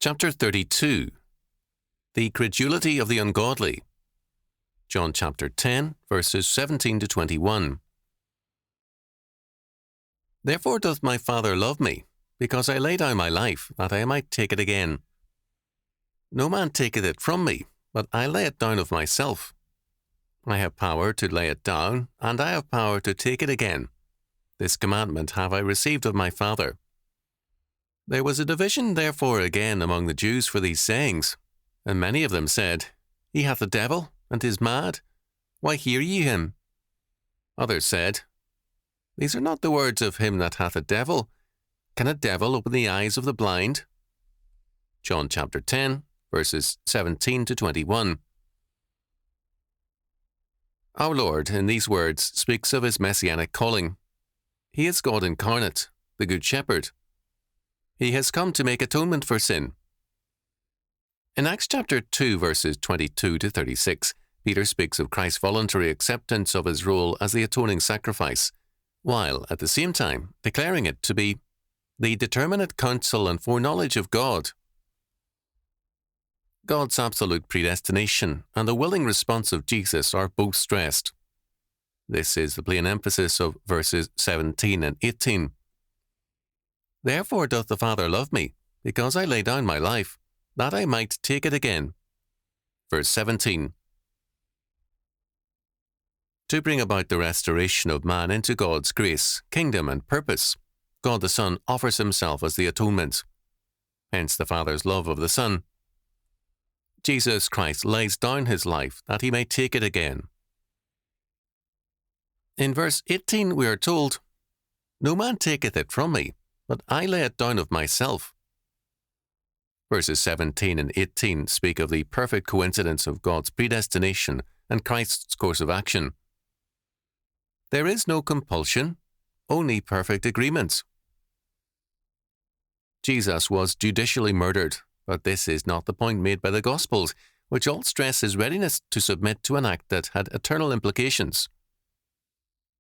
Chapter 32. The Credulity of the Ungodly. John chapter 10, verses 17 to 21. Therefore doth my Father love me, because I lay down my life, that I might take it again. No man taketh it from me, but I lay it down of myself. I have power to lay it down, and I have power to take it again. This commandment have I received of my Father. There was a division therefore again among the Jews for these sayings, and many of them said, He hath a devil, and is mad. Why hear ye him? Others said, These are not the words of him that hath a devil. Can a devil open the eyes of the blind? John chapter 10, verses 17 to 21. Our Lord, in these words, speaks of his messianic calling. He is God incarnate, the Good Shepherd. He has come to make atonement for sin. In Acts chapter 2, verses 22 to 36, Peter speaks of Christ's voluntary acceptance of his role as the atoning sacrifice, while at the same time declaring it to be the determinate counsel and foreknowledge of God. God's absolute predestination and the willing response of Jesus are both stressed. This is the plain emphasis of verses 17 and 18. Therefore doth the Father love me, because I lay down my life, that I might take it again. Verse 17. To bring about the restoration of man into God's grace, kingdom, and purpose, God the Son offers himself as the atonement. Hence the Father's love of the Son. Jesus Christ lays down his life that he may take it again. In verse 18 we are told, No man taketh it from me, but I lay it down of myself. Verses 17 and 18 speak of the perfect coincidence of God's predestination and Christ's course of action. There is no compulsion, only perfect agreement. Jesus was judicially murdered, but this is not the point made by the Gospels, which all stress his readiness to submit to an act that had eternal implications.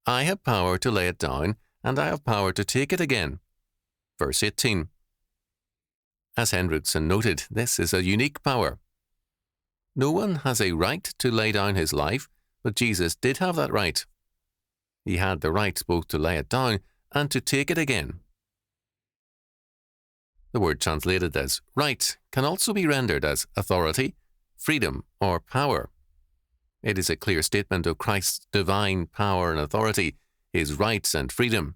I have power to lay it down, and I have power to take it again. Verse 18. As Hendrickson noted, this is a unique power. No one has a right to lay down his life, but Jesus did have that right. He had the right both to lay it down and to take it again. The word translated as right can also be rendered as authority, freedom, or power. It is a clear statement of Christ's divine power and authority, his rights and freedom.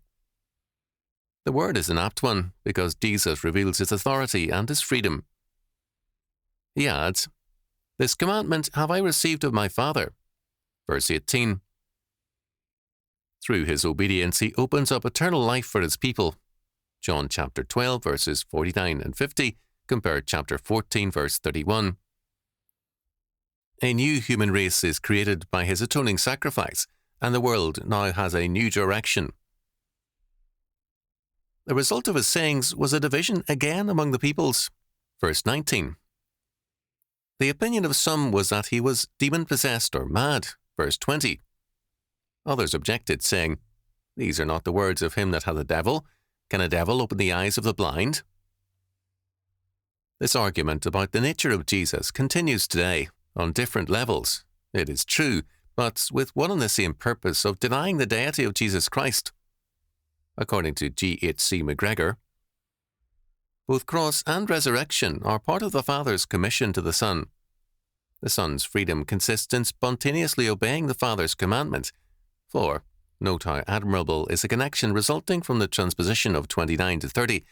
The word is an apt one because Jesus reveals his authority and his freedom. He adds, This commandment have I received of my Father. Verse 18. Through his obedience he opens up eternal life for his people. John chapter 12, verses 49 and 50, compare chapter 14, verse 31. A new human race is created by his atoning sacrifice, and the world now has a new direction. The result of his sayings was a division again among the peoples. Verse 19. The opinion of some was that he was demon-possessed or mad. Verse 20. Others objected, saying, These are not the words of him that hath a devil. Can a devil open the eyes of the blind? This argument about the nature of Jesus continues today, on different levels, it is true, but with one and the same purpose of denying the deity of Jesus Christ. According to G.H.C. McGregor, both cross and resurrection are part of the Father's commission to the Son. The Son's freedom consists in spontaneously obeying the Father's commandment, for, note how admirable is the connection resulting from the transposition of 29 to 30,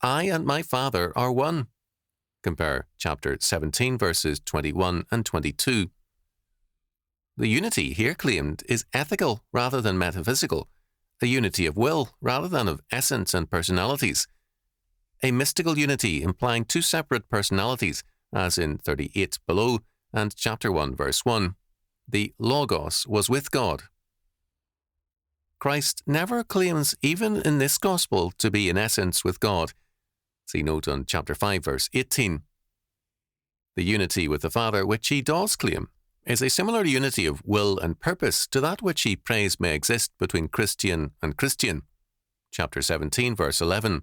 I and my Father are one. Compare chapter 17, verses 21 and 22. The unity here claimed is ethical rather than metaphysical, a unity of will rather than of essence and personalities, a mystical unity implying two separate personalities, as in 38 below and chapter 1, verse 1. The Logos was with God. Christ never claims, even in this gospel, to be in essence with God. See note on chapter 5, verse 18. The unity with the Father which he does claim is a similar unity of will and purpose to that which he prays may exist between Christian and Christian. Chapter 17, verse 11.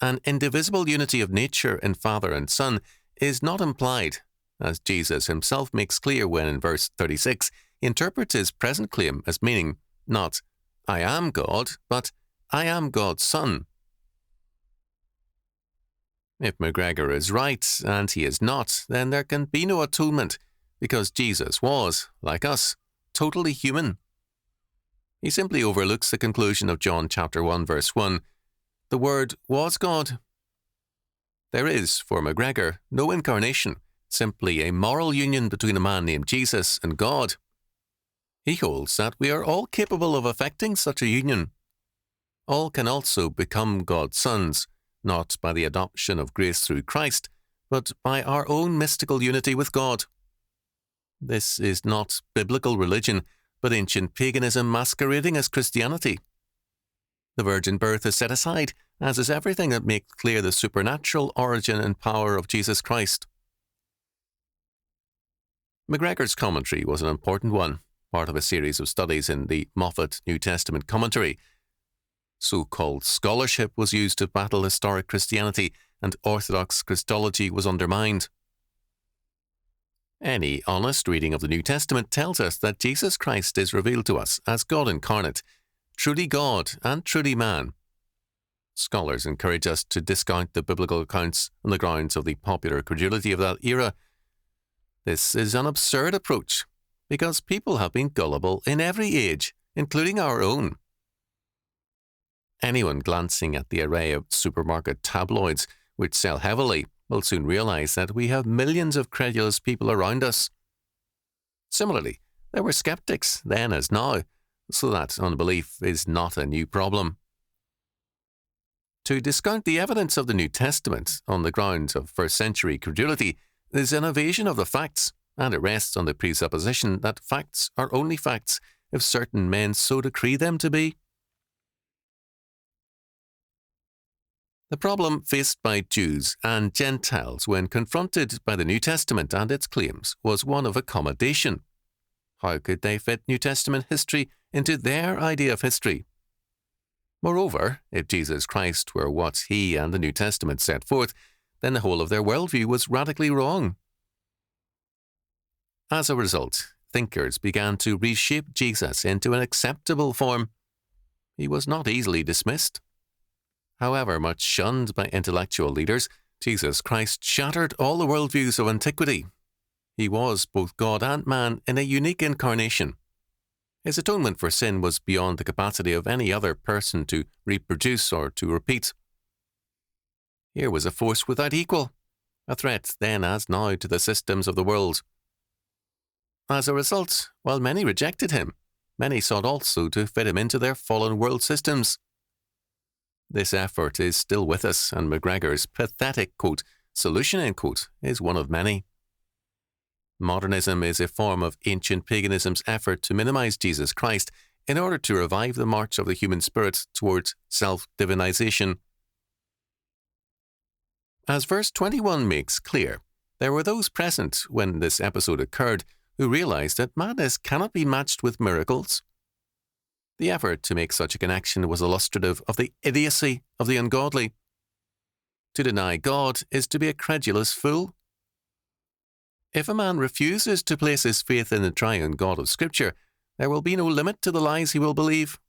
an indivisible unity of nature in Father and Son is not implied, as Jesus himself makes clear when in verse 36 he interprets his present claim as meaning not, I am God, but I am God's Son. If MacGregor is right, and he is not, then there can be no atonement, because Jesus was, like us, totally human. He simply overlooks the conclusion of John chapter 1 verse 1, the Word was God. There is, for MacGregor, no incarnation, simply a moral union between a man named Jesus and God. He holds that we are all capable of effecting such a union. All can also become God's sons, not by the adoption of grace through Christ, but by our own mystical unity with God. This is not biblical religion, but ancient paganism masquerading as Christianity. The virgin birth is set aside, as is everything that makes clear the supernatural origin and power of Jesus Christ. MacGregor's commentary was an important one, part of a series of studies in the Moffat New Testament commentary. So-called scholarship was used to battle historic Christianity, and orthodox Christology was undermined. Any honest reading of the New Testament tells us that Jesus Christ is revealed to us as God incarnate, truly God and truly man. Scholars encourage us to discount the biblical accounts on the grounds of the popular credulity of that era. This is an absurd approach, because people have been gullible in every age, including our own. Anyone glancing at the array of supermarket tabloids, which sell heavily, will soon realize that we have millions of credulous people around us. Similarly, there were skeptics then as now, so that unbelief is not a new problem. To discount the evidence of the New Testament on the grounds of first-century credulity is an evasion of the facts, and it rests on the presupposition that facts are only facts if certain men so decree them to be. The problem faced by Jews and Gentiles when confronted by the New Testament and its claims was one of accommodation. How could they fit New Testament history into their idea of history? Moreover, if Jesus Christ were what he and the New Testament set forth, then the whole of their worldview was radically wrong. As a result, thinkers began to reshape Jesus into an acceptable form. He was not easily dismissed. However much shunned by intellectual leaders, Jesus Christ shattered all the worldviews of antiquity. He was both God and man in a unique incarnation. His atonement for sin was beyond the capacity of any other person to reproduce or to repeat. Here was a force without equal, a threat then as now to the systems of the world. As a result, while many rejected him, many sought also to fit him into their fallen world systems. This effort is still with us, and MacGregor's pathetic, quote, solution, end quote, is one of many. Modernism is a form of ancient paganism's effort to minimize Jesus Christ in order to revive the march of the human spirit towards self-divinization. As verse 21 makes clear, there were those present when this episode occurred who realized that madness cannot be matched with miracles. The effort to make such a connection was illustrative of the idiocy of the ungodly. To deny God is to be a credulous fool. If a man refuses to place his faith in the triune God of Scripture, there will be no limit to the lies he will believe.